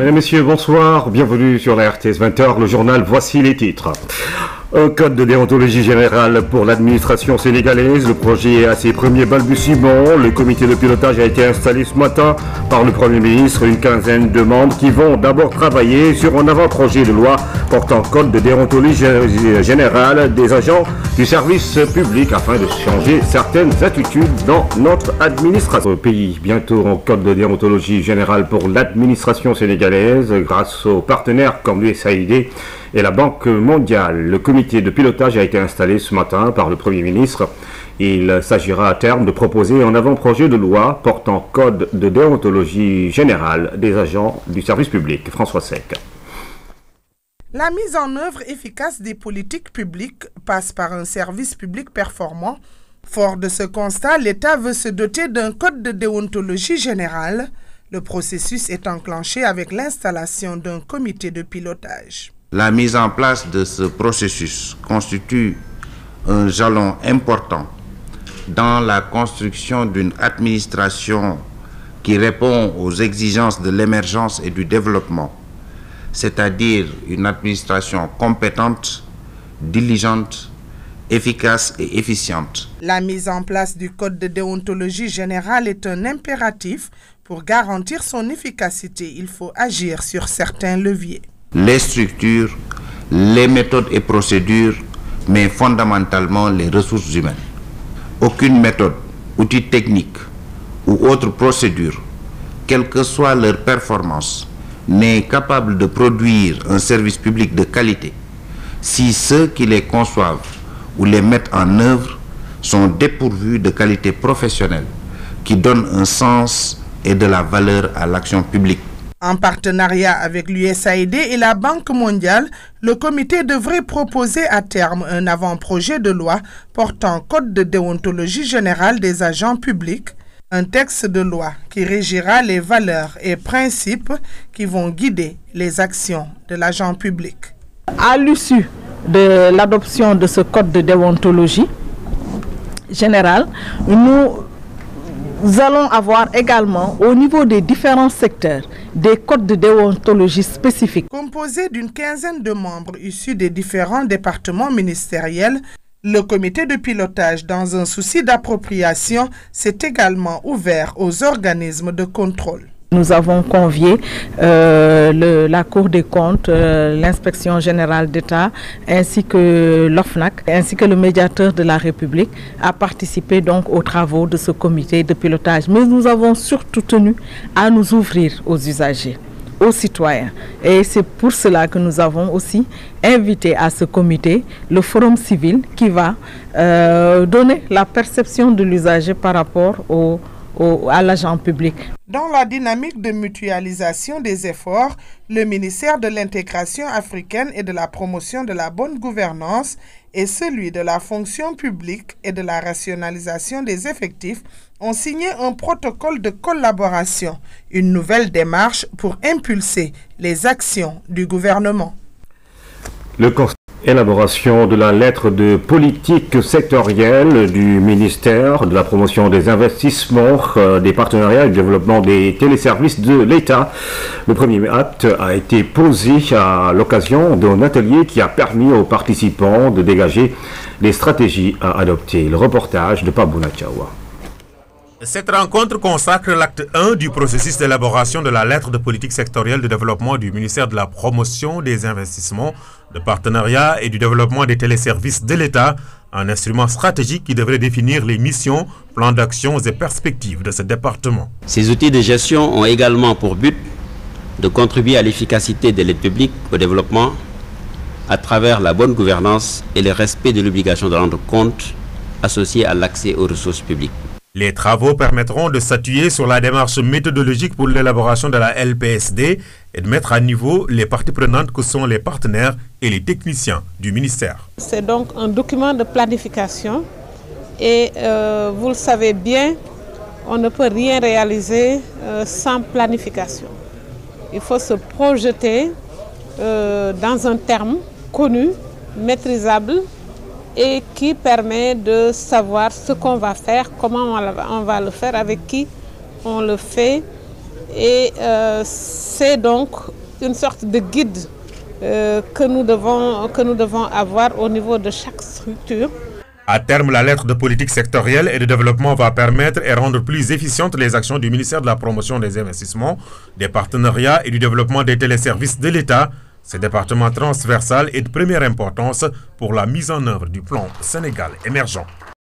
Mesdames, Messieurs, bonsoir. Bienvenue sur la RTS 20h, le journal. Voici les titres. Un code de déontologie générale pour l'administration sénégalaise. Le projet est à ses premiers balbutiements. Le comité de pilotage a été installé ce matin par le Premier ministre. Une quinzaine de membres qui vont d'abord travailler sur un avant-projet de loi portant code de déontologie générale des agents du service public afin de changer certaines attitudes dans notre administration. Au pays, bientôt un code de déontologie générale pour l'administration sénégalaise grâce aux partenaires comme l'USAID et la Banque mondiale. Le comité de pilotage a été installé ce matin par le Premier ministre. Il s'agira à terme de proposer un avant-projet de loi portant code de déontologie générale des agents du service public. François Sec. La mise en œuvre efficace des politiques publiques passe par un service public performant. Fort de ce constat, l'État veut se doter d'un code de déontologie générale. Le processus est enclenché avec l'installation d'un comité de pilotage. La mise en place de ce processus constitue un jalon important dans la construction d'une administration qui répond aux exigences de l'émergence et du développement, c'est-à-dire une administration compétente, diligente, efficace et efficiente. La mise en place du code de déontologie générale est un impératif. Pour garantir son efficacité, il faut agir sur certains leviers. Les structures, les méthodes et procédures, mais fondamentalement les ressources humaines. Aucune méthode, outil technique ou autre procédure, quelle que soit leur performance, n'est capable de produire un service public de qualité si ceux qui les conçoivent ou les mettent en œuvre sont dépourvus de qualité professionnelle qui donne un sens et de la valeur à l'action publique. En partenariat avec l'USAID et la Banque mondiale, le comité devrait proposer à terme un avant-projet de loi portant code de déontologie générale des agents publics, un texte de loi qui régira les valeurs et principes qui vont guider les actions de l'agent public. À l'issue de l'adoption de ce code de déontologie générale, nous allons avoir également, au niveau des différents secteurs, des codes de déontologie spécifiques. Composé d'une quinzaine de membres issus des différents départements ministériels, le comité de pilotage, dans un souci d'appropriation, s'est également ouvert aux organismes de contrôle. Nous avons convié la Cour des comptes, l'inspection générale d'État, ainsi que l'OFNAC, ainsi que le médiateur de la République à participer donc aux travaux de ce comité de pilotage. Mais nous avons surtout tenu à nous ouvrir aux usagers, aux citoyens. Et c'est pour cela que nous avons aussi invité à ce comité le forum civil qui va donner la perception de l'usager par rapport à l'agent public. Dans la dynamique de mutualisation des efforts, le ministère de l'intégration africaine et de la promotion de la bonne gouvernance et celui de la fonction publique et de la rationalisation des effectifs ont signé un protocole de collaboration, une nouvelle démarche pour impulser les actions du gouvernement. Élaboration de la lettre de politique sectorielle du ministère de la promotion des investissements, des partenariats et du développement des téléservices de l'État. Le premier acte a été posé à l'occasion d'un atelier qui a permis aux participants de dégager les stratégies à adopter. Le reportage de Pabouna Tchawa. Cette rencontre consacre l'acte 1 du processus d'élaboration de la lettre de politique sectorielle de développement du ministère de la promotion des investissements, de partenariat et du développement des téléservices de l'État, un instrument stratégique qui devrait définir les missions, plans d'action et perspectives de ce département. Ces outils de gestion ont également pour but de contribuer à l'efficacité de l'aide publique au développement à travers la bonne gouvernance et le respect de l'obligation de rendre compte associée à l'accès aux ressources publiques. Les travaux permettront de statuer sur la démarche méthodologique pour l'élaboration de la LPSD et de mettre à niveau les parties prenantes que sont les partenaires et les techniciens du ministère. C'est donc un document de planification et vous le savez bien, on ne peut rien réaliser sans planification. Il faut se projeter dans un terme connu, maîtrisable, et qui permet de savoir ce qu'on va faire, comment on va le faire, avec qui on le fait Et c'est donc une sorte de guide que nous devons avoir au niveau de chaque structure. À terme, la lettre de politique sectorielle et de développement va permettre et rendre plus efficientes les actions du ministère de la promotion des investissements, des partenariats et du développement des téléservices de l'État. Ce département transversal est de première importance pour la mise en œuvre du plan Sénégal émergent.